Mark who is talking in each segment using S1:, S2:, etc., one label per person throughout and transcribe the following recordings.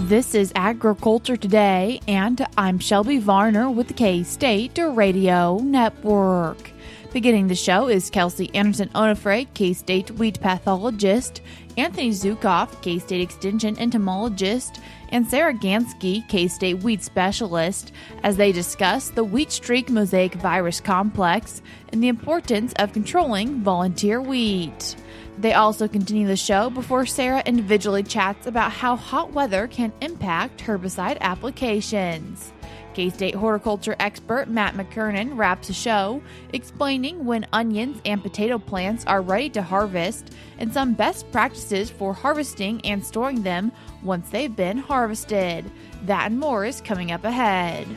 S1: This is Agriculture Today, and I'm Shelby Varner with the K-State Radio Network. Beginning the show is Kelsey Andersen Onofre, K-State wheat pathologist, Anthony Zukoff, K-State Extension entomologist, and Sarah Ganske, K-State wheat specialist, as they discuss the wheat streak mosaic virus complex and the importance of controlling volunteer wheat. They also continue the show before Sarah individually chats about how hot weather can impact herbicide applications. K-State horticulture expert Matt McKernan wraps the show, explaining when onions and potato plants are ready to harvest and some best practices for harvesting and storing them once they've been harvested. That and more is coming up ahead.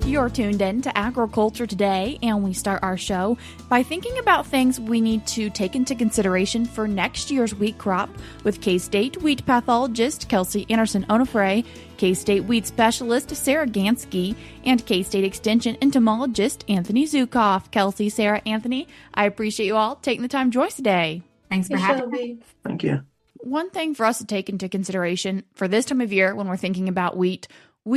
S1: You're tuned in to Agriculture Today, and we start our show by thinking about things we need to take into consideration for next year's wheat crop with K-State wheat pathologist Kelsey Andersen Onofre, K-State wheat specialist Sarah Ganske, and K-State Extension entomologist Anthony Zukoff. Kelsey, Sarah, Anthony, I appreciate you all taking the time to join us today.
S2: Thanks for having me.
S3: Thank you.
S1: One thing for us to take into consideration for this time of year when we're thinking about wheat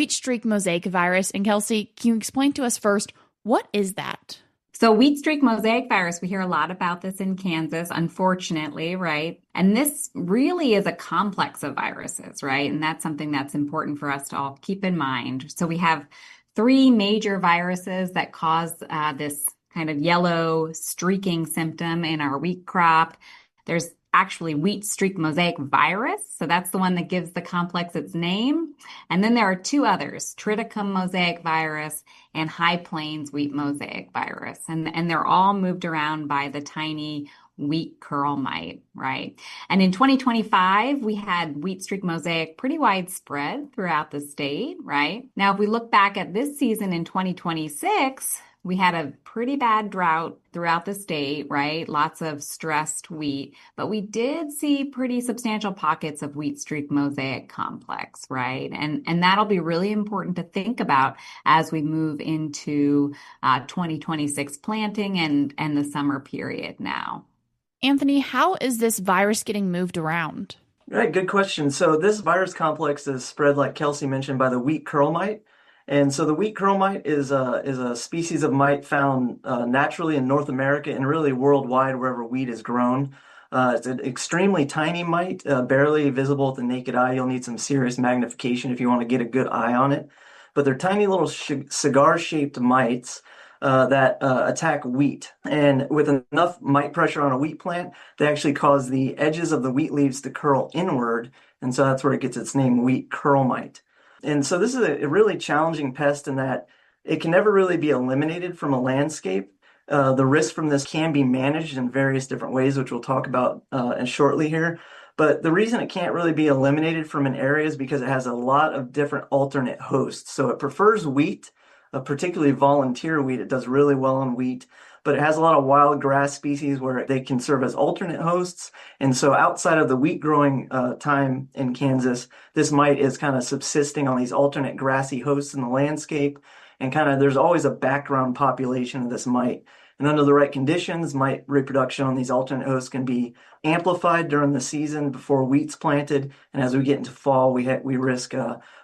S1: streak mosaic virus. And Kelsey, can you explain to us first, what is that?
S2: So wheat streak mosaic virus, we hear a lot about this in Kansas, unfortunately, right? And this really is a complex of viruses, right? And that's something that's important for us to all keep in mind. So we have three major viruses that cause this kind of yellow streaking symptom in our wheat crop. There's actually wheat streak mosaic virus. So that's the one that gives the complex its name. And then there are two others, triticum mosaic virus and high plains wheat mosaic virus. And they're all moved around by the tiny wheat curl mite, right? And in 2025, we had wheat streak mosaic pretty widespread throughout the state, right? Now, if we look back at this season in 2026, we had a pretty bad drought throughout the state, right? Lots of stressed wheat, but we did see pretty substantial pockets of wheat streak mosaic complex, right? And that'll be really important to think about as we move into 2026 planting and the summer period now.
S1: Anthony, how is this virus getting moved around?
S3: Right, good question. So this virus complex is spread, like Kelsey mentioned, by the wheat curl mite. And so the wheat curl mite is a species of mite found naturally in North America and really worldwide wherever wheat is grown. It's an extremely tiny mite, barely visible with the naked eye. You'll need some serious magnification if you want to get a good eye on it. But they're tiny little cigar-shaped mites that attack wheat. And with enough mite pressure on a wheat plant, they actually cause the edges of the wheat leaves to curl inward. And so that's where it gets its name, wheat curl mite. And so this is a really challenging pest in that it can never really be eliminated from a landscape. The risk from this can be managed in various different ways, which we'll talk about shortly here. But the reason it can't really be eliminated from an area is because it has a lot of different alternate hosts. So it prefers wheat, particularly volunteer wheat. It does really well on wheat, but it has a lot of wild grass species where they can serve as alternate hosts. And so outside of the wheat growing time in Kansas, this mite is kind of subsisting on these alternate grassy hosts in the landscape. And kind of there's always a background population of this mite. And under the right conditions, mite reproduction on these alternate hosts can be amplified during the season before wheat's planted. And as we get into fall, we risk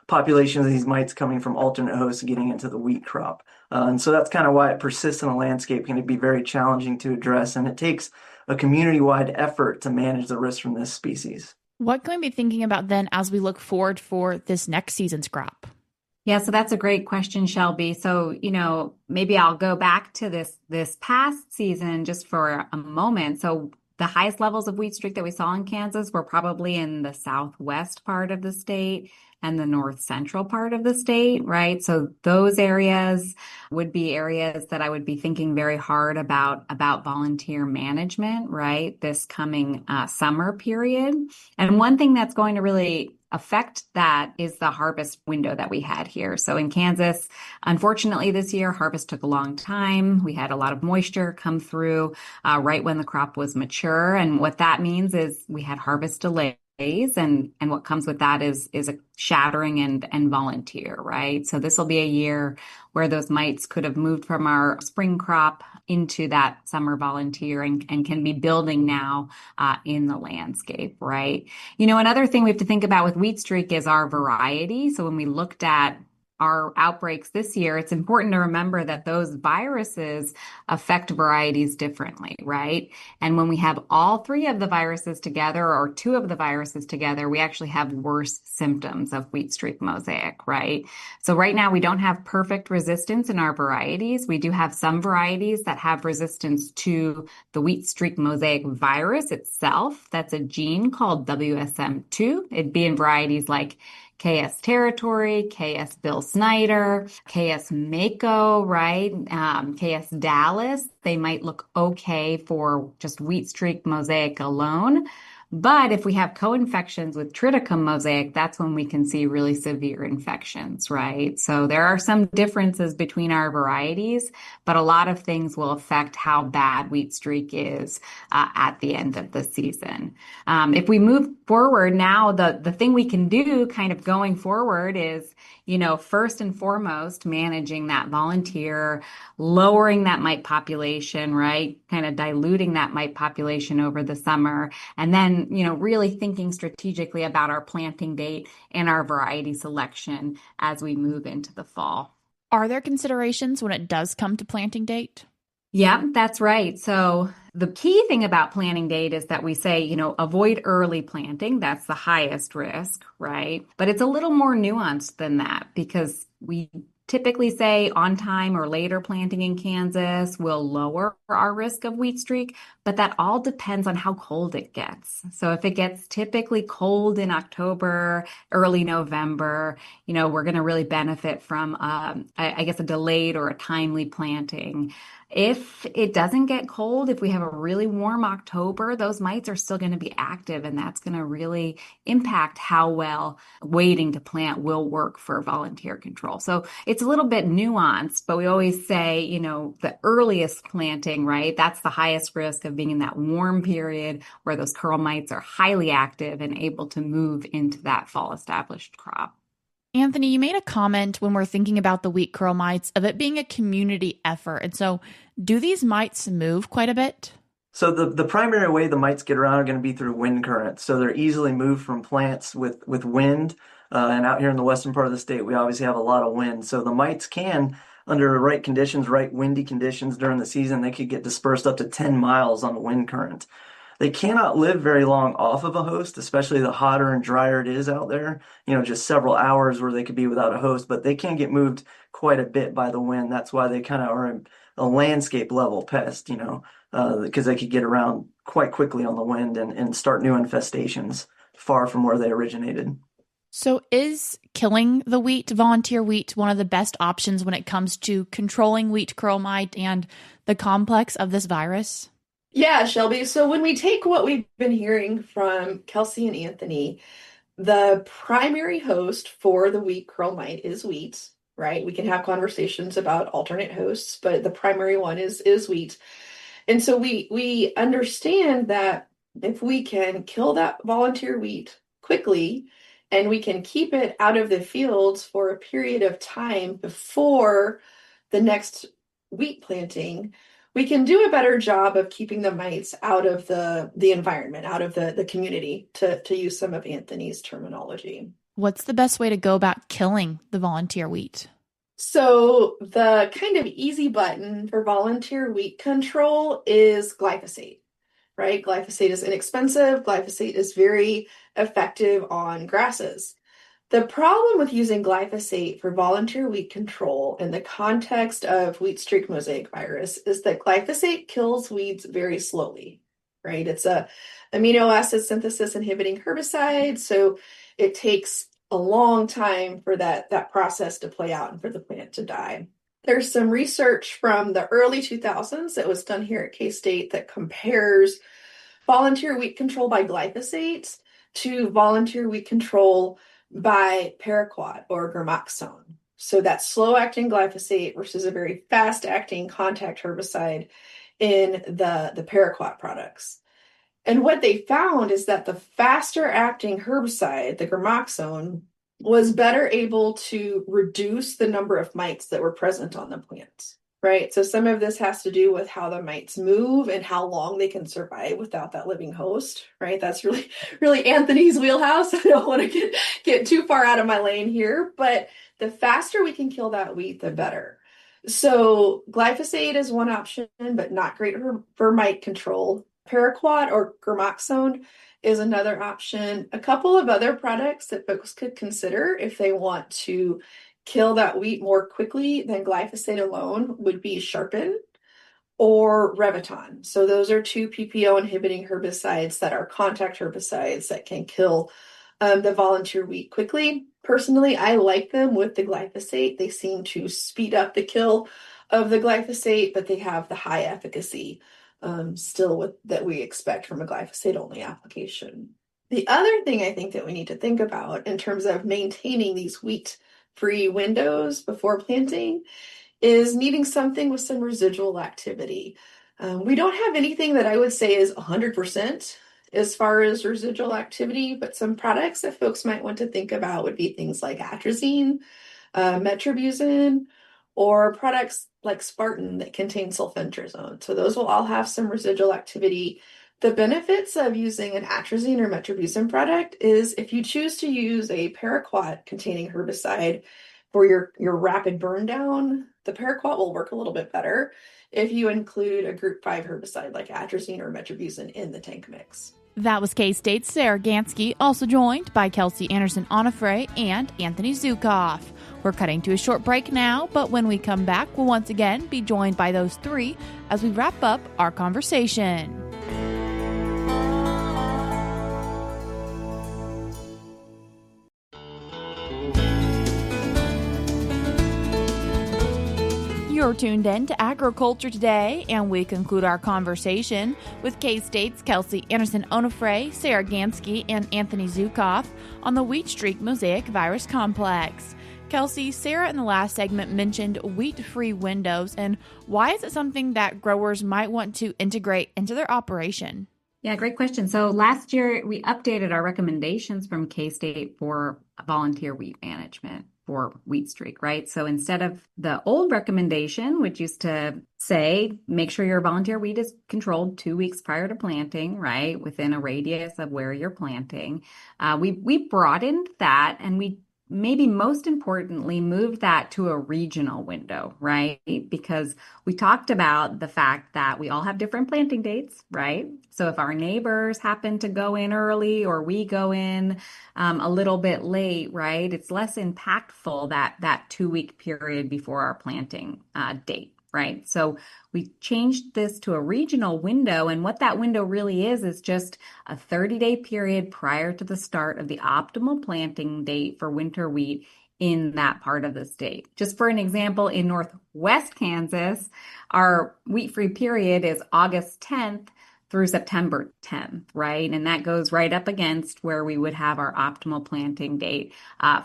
S3: populations of these mites coming from alternate hosts getting into the wheat crop. And so that's kind of why it persists in the landscape, can be very challenging to address. And it takes a community-wide effort to manage the risk from this species.
S1: What can we be thinking about then as we look forward for this next season's crop?
S2: Yeah, so that's a great question, Shelby. So, maybe I'll go back to this past season just for a moment. So the highest levels of wheat streak that we saw in Kansas were probably in the southwest part of the state and the north central part of the state, right? So those areas would be areas that I would be thinking very hard about volunteer management, right? This coming summer period. And one thing that's going to really affect that is the harvest window that we had here. So in Kansas, unfortunately this year, harvest took a long time. We had a lot of moisture come through right when the crop was mature. And what that means is we had harvest delay. And what comes with that is a shattering and volunteer, right? So this will be a year where those mites could have moved from our spring crop into that summer volunteer and can be building now in the landscape, right? Another thing we have to think about with wheat streak is our variety. So when we looked at our outbreaks this year, it's important to remember that those viruses affect varieties differently, right? And when we have all three of the viruses together or two of the viruses together, we actually have worse symptoms of wheat streak mosaic, right? So right now we don't have perfect resistance in our varieties. We do have some varieties that have resistance to the wheat streak mosaic virus itself. That's a gene called WSM2. It'd be in varieties like KS Territory, KS Bill Snyder, KS Mako, right? KS Dallas. They might look okay for just wheat streak mosaic alone. But if we have co-infections with triticum mosaic, that's when we can see really severe infections, right? So there are some differences between our varieties, but a lot of things will affect how bad wheat streak is at the end of the season. If we move forward now, the thing we can do kind of going forward is, first and foremost, managing that volunteer, lowering that mite population, right? Kind of diluting that mite population over the summer. And then, really thinking strategically about our planting date and our variety selection as we move into the fall.
S1: Are there considerations when it does come to planting date?
S2: Yeah, that's right. So the key thing about planting date is that we say, avoid early planting. That's the highest risk, right? But it's a little more nuanced than that because we typically say on time or later planting in Kansas will lower our risk of wheat streak, but that all depends on how cold it gets. So if it gets typically cold in October, early November, we're going to really benefit from, I guess, a delayed or a timely planting. If it doesn't get cold, if we have a really warm October, those mites are still going to be active, and that's going to really impact how well waiting to plant will work for volunteer control. So it's a little bit nuanced, but we always say, the earliest planting, right? That's the highest risk of being in that warm period where those curl mites are highly active and able to move into that fall established crop.
S1: Anthony, you made a comment when we're thinking about the wheat curl mites of it being a community effort. And so do these mites move quite a bit?
S3: So the primary way the mites get around are going to be through wind currents. So they're easily moved from plants with wind. And out here in the western part of the state, we obviously have a lot of wind. So the mites can, under right conditions, right windy conditions during the season, they could get dispersed up to 10 miles on a wind current. They cannot live very long off of a host, especially the hotter and drier it is out there, just several hours where they could be without a host, but they can get moved quite a bit by the wind. That's why they kind of are a landscape level pest, because they could get around quite quickly on the wind and start new infestations far from where they originated.
S1: So is killing the volunteer wheat, one of the best options when it comes to controlling wheat curl mite and the complex of this virus?
S4: Yeah, Shelby. So when we take what we've been hearing from Kelsey and Anthony, the primary host for the wheat curl mite is wheat, right? We can have conversations about alternate hosts, but the primary one is wheat. And so we understand that if we can kill that volunteer wheat quickly and we can keep it out of the fields for a period of time before the next wheat planting, we can do a better job of keeping the mites out of the environment, out of the community, to use some of Anthony's terminology.
S1: What's the best way to go about killing the volunteer wheat?
S4: So the kind of easy button for volunteer wheat control is glyphosate, right? Glyphosate is inexpensive. Glyphosate is very effective on grasses. The problem with using glyphosate for volunteer wheat control in the context of wheat streak mosaic virus is that glyphosate kills weeds very slowly, right? It's a amino acid synthesis inhibiting herbicide, so it takes a long time for that process to play out and for the plant to die. There's some research from the early 2000s that was done here at K-State that compares volunteer wheat control by glyphosate to volunteer wheat control by paraquat or gramoxone. So that's slow-acting glyphosate versus a very fast-acting contact herbicide in the paraquat products. And what they found is that the faster acting herbicide, the gramoxone, was better able to reduce the number of mites that were present on the plant, right? So some of this has to do with how the mites move and how long they can survive without that living host, right? That's really, really Anthony's wheelhouse. I don't want to get too far out of my lane here, but the faster we can kill that weed, the better. So glyphosate is one option, but not great for mite control. Paraquat or gramoxone is another option. A couple of other products that folks could consider if they want to kill that wheat more quickly than glyphosate alone would be Sharpen or Reviton. So those are two PPO inhibiting herbicides that are contact herbicides that can kill the volunteer wheat quickly. Personally, I like them with the glyphosate. They seem to speed up the kill of the glyphosate, but they have the high efficacy still that we expect from a glyphosate-only application. The other thing I think that we need to think about in terms of maintaining these wheat-free windows before planting is needing something with some residual activity. We don't have anything that I would say is 100% as far as residual activity, but some products that folks might want to think about would be things like atrazine, metribuzin, or products like Spartan that contain sulfentrazone. So those will all have some residual activity. The benefits of using an atrazine or metribuzin product is if you choose to use a paraquat containing herbicide for your rapid burn down, the paraquat will work a little bit better if you include a group 5 herbicide like atrazine or metribuzin in the tank mix.
S1: That was K-State's Sarah Ganske, also joined by Kelsey Andersen Onofre and Anthony Zukoff. We're cutting to a short break now, but when we come back, we'll once again be joined by those three as we wrap up our conversation. You're tuned in to Agriculture Today, and we conclude our conversation with K-State's Kelsey Andersen Onofre, Sarah Ganske, and Anthony Zukoff on the wheat streak mosaic virus complex. Kelsey, Sarah in the last segment mentioned wheat-free windows, and why is it something that growers might want to integrate into their operation?
S2: Yeah, great question. So last year we updated our recommendations from K-State for volunteer wheat management for wheat streak, right? So instead of the old recommendation, which used to say, make sure your volunteer wheat is controlled 2 weeks prior to planting, right? Within a radius of where you're planting. We broadened that, and we maybe most importantly, moved that to a regional window, right? Because we talked about the fact that we all have different planting dates, right? So if our neighbors happen to go in early or we go in a little bit late, right? It's less impactful that 2 week period before our planting date, right? So we changed this to a regional window, and what that window really is just a 30-day period prior to the start of the optimal planting date for winter wheat in that part of the state. Just for an example, in Northwest Kansas, our wheat-free period is August 10th through September 10th, right? And that goes right up against where we would have our optimal planting date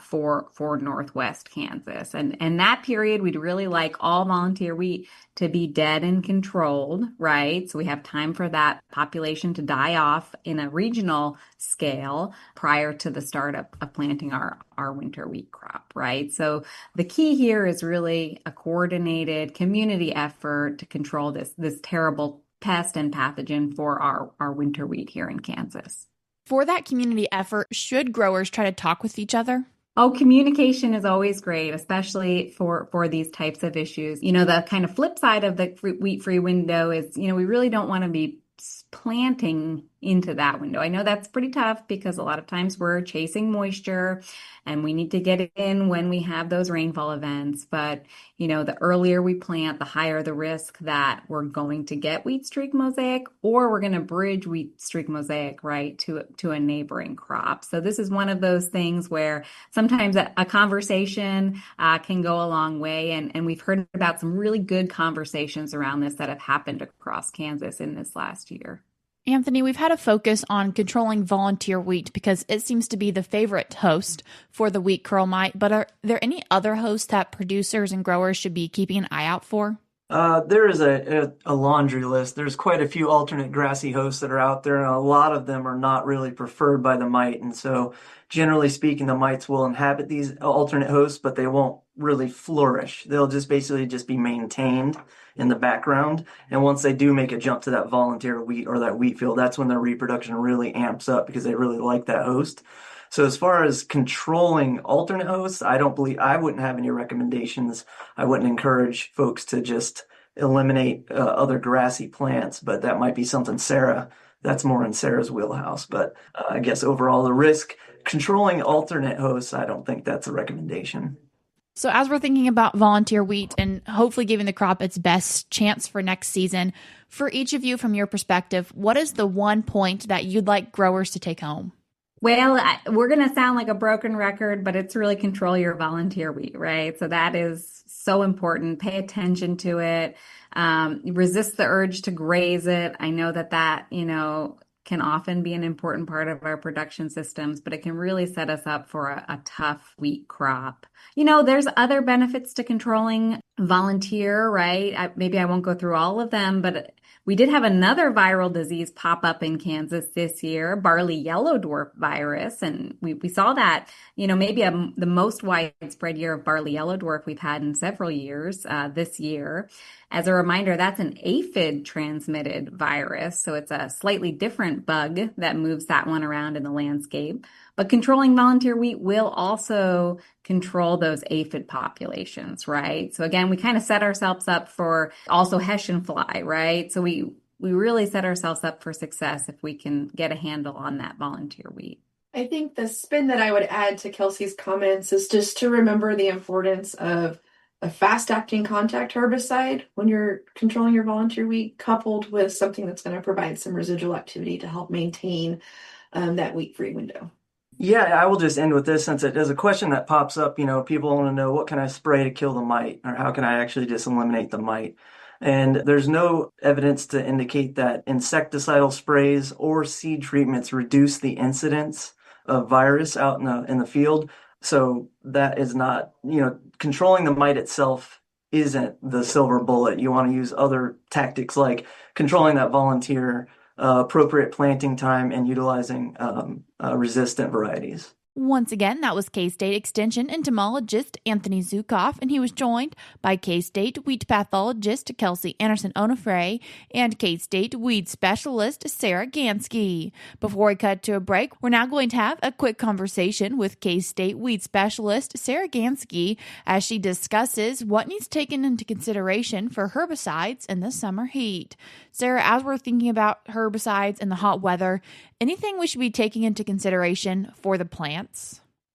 S2: for Northwest Kansas. And that period, we'd really like all volunteer wheat to be dead and controlled, right? So we have time for that population to die off in a regional scale prior to the start of planting our winter wheat crop, right? So the key here is really a coordinated community effort to control this terrible pest and pathogen for our winter wheat here in Kansas.
S1: For that community effort, should growers try to talk with each other?
S2: Oh, communication is always great, especially for these types of issues. You know, the kind of flip side of the wheat-free window is, we really don't want to be planting into that window. I know that's pretty tough because a lot of times we're chasing moisture and we need to get it in when we have those rainfall events. But, the earlier we plant, the higher the risk that we're going to get wheat streak mosaic, or we're going to bridge wheat streak mosaic, right, to a neighboring crop. So this is one of those things where sometimes a conversation can go a long way. And we've heard about some really good conversations around this that have happened across Kansas in this last year.
S1: Anthony, we've had a focus on controlling volunteer wheat because it seems to be the favorite host for the wheat curl mite, but are there any other hosts that producers and growers should be keeping an eye out for?
S3: There is a laundry list. There's quite a few alternate grassy hosts that are out there, and a lot of them are not really preferred by the mite. And so, generally speaking, the mites will inhabit these alternate hosts, but they won't really flourish. They'll just basically just be maintained in the background. And once they do make a jump to that volunteer wheat or that wheat field, that's when their reproduction really amps up because they really like that host. So as far as controlling alternate hosts, I wouldn't have any recommendations. I wouldn't encourage folks to just eliminate other grassy plants, but that might be something that's more in Sarah's wheelhouse. But I guess overall, the risk controlling alternate hosts, I don't think that's a recommendation.
S1: So as we're thinking about volunteer wheat and hopefully giving the crop its best chance for next season, for each of you from your perspective, what is the one point that you'd like growers to take home?
S2: Well, we're going to sound like a broken record, but it's really control your volunteer wheat, right? So that is so important. Pay attention to it. Resist the urge to graze it. I know that, can often be an important part of our production systems, but it can really set us up for a tough wheat crop. There's other benefits to controlling volunteer, right? Maybe I won't go through all of them, but we did have another viral disease pop up in Kansas this year, barley yellow dwarf virus. And we saw that, maybe the most widespread year of barley yellow dwarf we've had in several years this year. As a reminder, that's an aphid transmitted virus. So it's a slightly different bug that moves that one around in the landscape. But controlling volunteer wheat will also control those aphid populations, right? So again, we kind of set ourselves up for also Hessian fly, right? So we really set ourselves up for success if we can get a handle on that volunteer wheat.
S4: I think the spin that I would add to Kelsey's comments is just to remember the importance of a fast-acting contact herbicide when you're controlling your volunteer wheat, coupled with something that's going to provide some residual activity to help maintain that wheat-free window.
S3: Yeah, I will just end with this since it is a question that pops up. People want to know what can I spray to kill the mite, or how can I actually just eliminate the mite? And there's no evidence to indicate that insecticidal sprays or seed treatments reduce the incidence of virus out in the field. So that is not, controlling the mite itself isn't the silver bullet. You want to use other tactics like controlling that volunteer, appropriate planting time, and utilizing resistant varieties.
S1: Once again, that was K-State Extension entomologist Anthony Zukoff, and he was joined by K-State wheat pathologist Kelsey Andersen Onofre and K-State weed specialist Sarah Ganske. Before we cut to a break, we're now going to have a quick conversation with K-State weed specialist Sarah Ganske as she discusses what needs taken into consideration for herbicides in the summer heat. Sarah, as we're thinking about herbicides in the hot weather, anything we should be taking into consideration for the plants?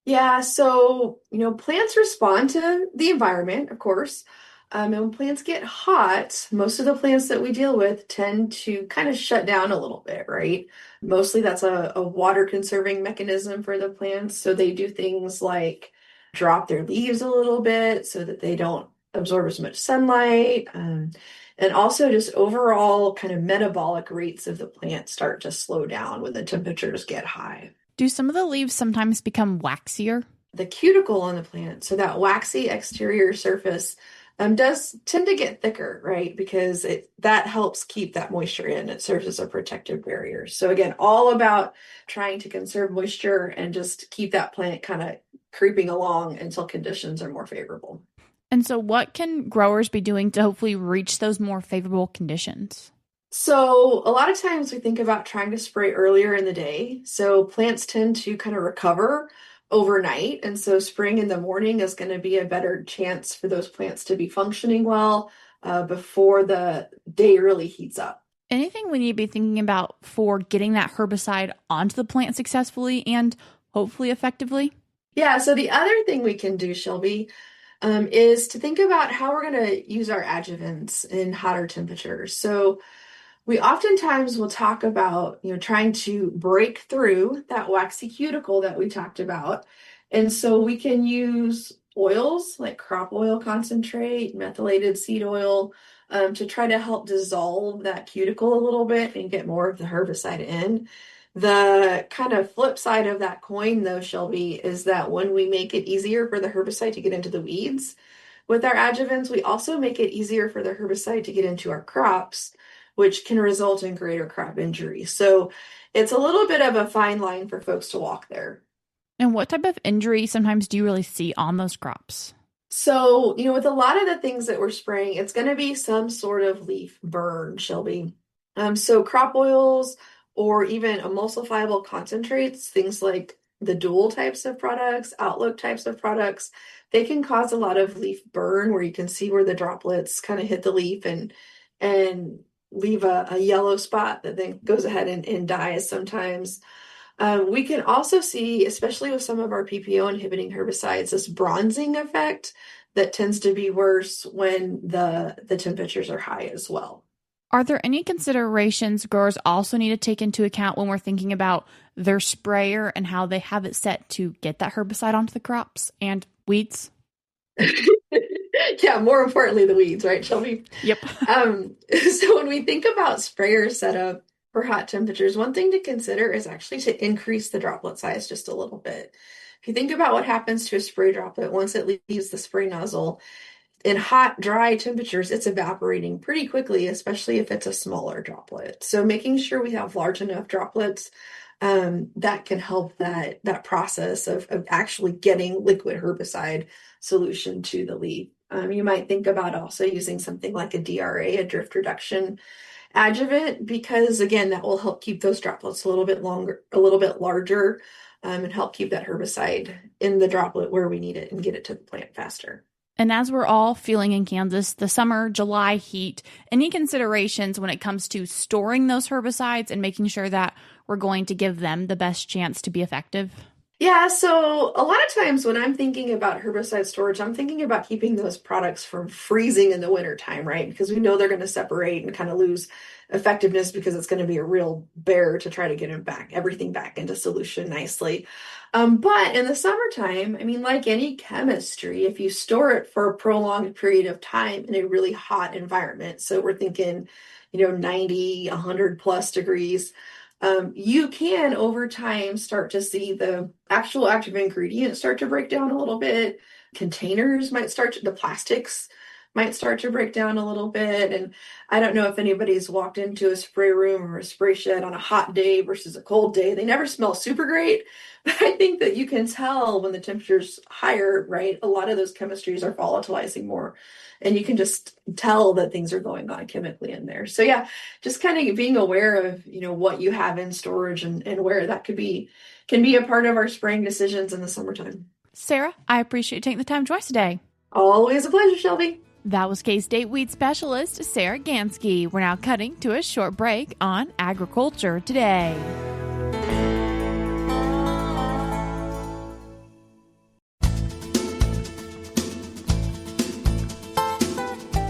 S4: Yeah, so, plants respond to the environment, of course. And when plants get hot, most of the plants that we deal with tend to kind of shut down a little bit, right? Mostly that's a water conserving mechanism for the plants. So they do things like drop their leaves a little bit so that they don't absorb as much sunlight. And also just overall kind of metabolic rates of the plant start to slow down when the temperatures get high.
S1: Do some of the leaves sometimes become waxier?
S4: The cuticle on the plant, so that waxy exterior surface, does tend to get thicker, right? Because that helps keep that moisture in. It serves as a protective barrier. So again, all about trying to conserve moisture and just keep that plant kind of creeping along until conditions are more favorable.
S1: And so what can growers be doing to hopefully reach those more favorable conditions?
S4: So a lot of times we think about trying to spray earlier in the day. So plants tend to kind of recover overnight. And so spraying in the morning is going to be a better chance for those plants to be functioning well before the day really heats up.
S1: Anything we need to be thinking about for getting that herbicide onto the plant successfully and hopefully effectively?
S4: Yeah, so the other thing we can do, Shelby, is to think about how we're going to use our adjuvants in hotter temperatures. So we oftentimes will talk about, trying to break through that waxy cuticle that we talked about. And so we can use oils like crop oil concentrate, methylated seed oil, to try to help dissolve that cuticle a little bit and get more of the herbicide in. The kind of flip side of that coin, though, Shelby, is that when we make it easier for the herbicide to get into the weeds, With our adjuvants, we also make it easier for the herbicide to get into our crops, which can result in greater crop injury. So it's a little bit of a fine line for folks to walk there.
S1: And what type of injury sometimes do you really see on those crops?
S4: So, with a lot of the things that we're spraying, it's going to be some sort of leaf burn, Shelby. So crop oils or even emulsifiable concentrates, things like the dual types of products, outlook types of products, they can cause a lot of leaf burn where you can see where the droplets kind of hit the leaf and leave a yellow spot that then goes ahead and dies sometimes. We can also see, especially with some of our PPO inhibiting herbicides, this bronzing effect that tends to be worse when the temperatures are high as well.
S1: Are there any considerations growers also need to take into account when we're thinking about their sprayer and how they have it set to get that herbicide onto the crops and weeds?
S4: Yeah, more importantly, the weeds, right, Shelby?
S1: Yep.
S4: So when we think about sprayer setup for hot temperatures, one thing to consider is actually to increase the droplet size just a little bit. If you think about what happens to a spray droplet once it leaves the spray nozzle, in hot, dry temperatures, it's evaporating pretty quickly, especially if it's a smaller droplet. So making sure we have large enough droplets that can help that process of actually getting liquid herbicide solution to the leaf. You might think about also using something like a DRA, a drift reduction adjuvant, because again, that will help keep those droplets a little bit larger, and help keep that herbicide in the droplet where we need it and get it to the plant faster.
S1: And as we're all feeling in Kansas, the summer, July heat, any considerations when it comes to storing those herbicides and making sure that we're going to give them the best chance to be effective?
S4: Yeah, so a lot of times when I'm thinking about herbicide storage, I'm thinking about keeping those products from freezing in the wintertime, right? Because we know they're going to separate and kind of lose effectiveness because it's going to be a real bear to try to get everything back into solution nicely. But in the summertime, I mean, like any chemistry, if you store it for a prolonged period of time in a really hot environment, so we're thinking, 90, 100 plus degrees, you can over time start to see the actual active ingredients start to break down a little bit. Containers the plastics might start to break down a little bit. And I don't know if anybody's walked into a spray room or a spray shed on a hot day versus a cold day. They never smell super great, but I think that you can tell when the temperature's higher, right? A lot of those chemistries are volatilizing more. And you can just tell that things are going on chemically in there. So yeah, just kind of being aware of, what you have in storage and where that can be a part of our spraying decisions in the summertime.
S1: Sarah, I appreciate you taking the time to join us today.
S4: Always a pleasure, Shelby.
S1: That was K-State weed specialist Sarah Ganske. We're now cutting to a short break on Agriculture Today.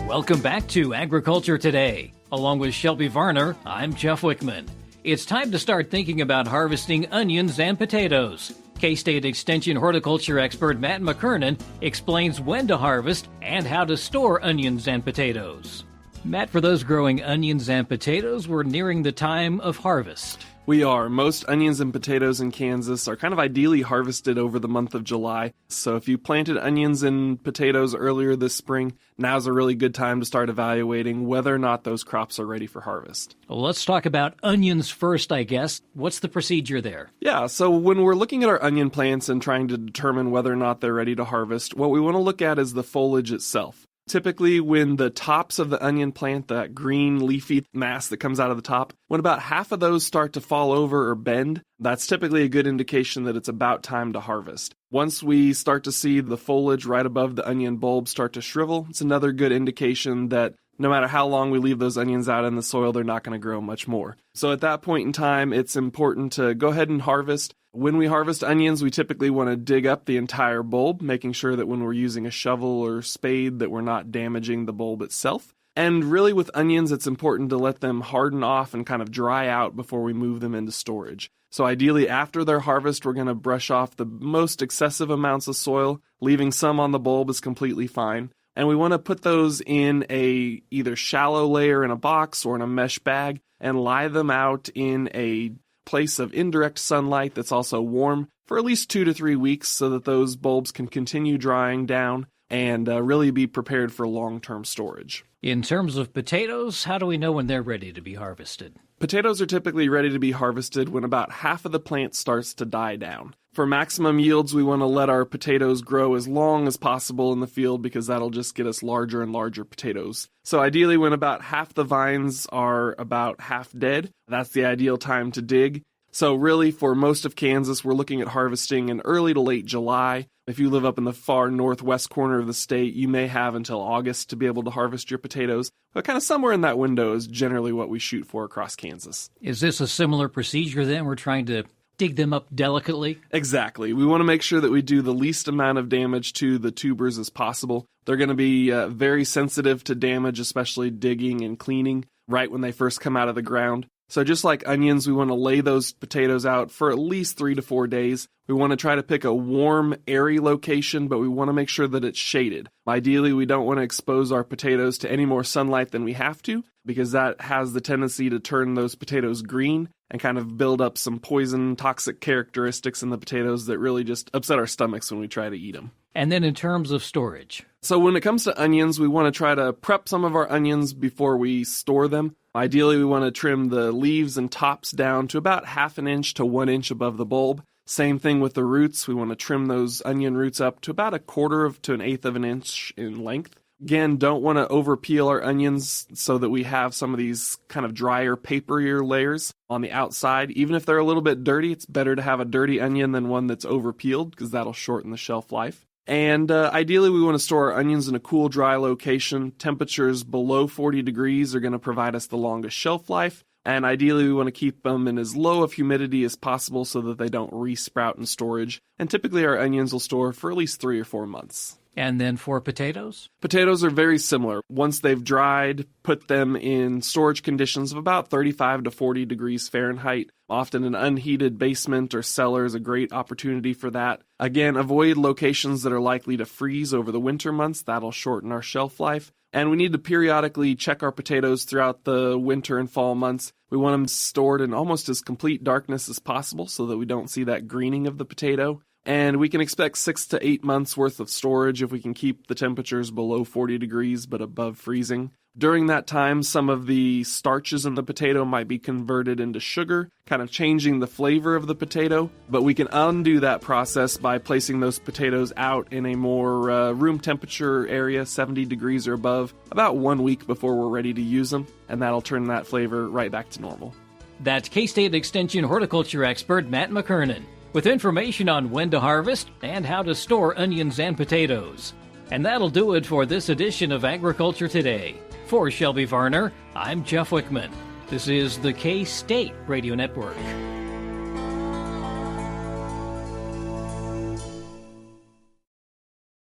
S5: Welcome back to Agriculture Today. Along with Shelby Varner, I'm Jeff Wickman. It's time to start thinking about harvesting onions and potatoes. K-State Extension horticulture expert Matt McKernan explains when to harvest and how to store onions and potatoes. Matt, for those growing onions and potatoes, we're nearing the time of harvest.
S6: We are. Most onions and potatoes in Kansas are kind of ideally harvested over the month of July. So if you planted onions and potatoes earlier this spring, now's a really good time to start evaluating whether or not those crops are ready for harvest.
S5: Well, let's talk about onions first, I guess. What's the procedure there?
S6: Yeah, so when we're looking at our onion plants and trying to determine whether or not they're ready to harvest, what we want to look at is the foliage itself. Typically, when the tops of the onion plant, that green leafy mass that comes out of the top, when about half of those start to fall over or bend, that's typically a good indication that it's about time to harvest. Once we start to see the foliage right above the onion bulb start to shrivel, it's another good indication that no matter how long we leave those onions out in the soil, they're not going to grow much more. So at that point in time, it's important to go ahead and harvest. When we harvest onions, we typically want to dig up the entire bulb, making sure that when we're using a shovel or spade that we're not damaging the bulb itself. And really with onions, it's important to let them harden off and kind of dry out before we move them into storage. So ideally after their harvest, we're going to brush off the most excessive amounts of soil. Leaving some on the bulb is completely fine. And we want to put those in a either shallow layer in a box or in a mesh bag and lie them out in a place of indirect sunlight that's also warm for at least 2 to 3 weeks so that those bulbs can continue drying down. and really be prepared for long-term storage.
S5: In terms of potatoes, how do we know when they're ready to be harvested?
S6: Potatoes are typically ready to be harvested when about half of the plant starts to die down. For maximum yields, we want to let our potatoes grow as long as possible in the field because that'll just get us larger and larger potatoes. So ideally, when about half the vines are about half dead, that's the ideal time to dig. So really, for most of Kansas, we're looking at harvesting in early to late July. If you live up in the far northwest corner of the state, you may have until August to be able to harvest your potatoes. But kind of somewhere in that window is generally what we shoot for across Kansas.
S5: Is this a similar procedure then? We're trying to dig them up delicately?
S6: Exactly. We want to make sure that we do the least amount of damage to the tubers as possible. They're going to be very sensitive to damage, especially digging and cleaning right when they first come out of the ground. So just like onions, we want to lay those potatoes out for at least 3 to 4 days. We want to try to pick a warm, airy location, but we want to make sure that it's shaded. Ideally, we don't want to expose our potatoes to any more sunlight than we have to, because that has the tendency to turn those potatoes green and kind of build up some poison, toxic characteristics in the potatoes that really just upset our stomachs when we try to eat them.
S5: And then in terms of storage?
S6: So when it comes to onions, we want to try to prep some of our onions before we store them. Ideally, we want to trim the leaves and tops down to about 1/2 inch to 1 inch above the bulb. Same thing with the roots. We want to trim those onion roots up to about 1/4 to 1/8 of an inch in length. Again, don't want to over peel our onions so that we have some of these kind of drier, paperier layers on the outside. Even if they're a little bit dirty, it's better to have a dirty onion than one that's over peeled because that'll shorten the shelf life. And ideally, we want to store our onions in a cool, dry location. Temperatures below 40 degrees are going to provide us the longest shelf life. And ideally, we want to keep them in as low of humidity as possible so that they don't re-sprout in storage. And typically, our onions will store for at least 3 or 4 months.
S5: And then for potatoes?
S6: Potatoes are very similar. Once they've dried, put them in storage conditions of about 35 to 40 degrees Fahrenheit. Often an unheated basement or cellar is a great opportunity for that. Again, avoid locations that are likely to freeze over the winter months. That'll shorten our shelf life. And we need to periodically check our potatoes throughout the winter and fall months. We want them stored in almost as complete darkness as possible so that we don't see that greening of the potato. And we can expect 6 to 8 months worth of storage if we can keep the temperatures below 40 degrees but above freezing. During that time, some of the starches in the potato might be converted into sugar, kind of changing the flavor of the potato. But we can undo that process by placing those potatoes out in a more room temperature area, 70 degrees or above, about 1 week before we're ready to use them. And that'll turn that flavor right back to normal.
S5: That's K-State Extension horticulture expert Matt McKernan, with information on when to harvest and how to store onions and potatoes. And that'll do it for this edition of Agriculture Today. For Shelby Varner, I'm Jeff Wickman. This is the K-State Radio Network.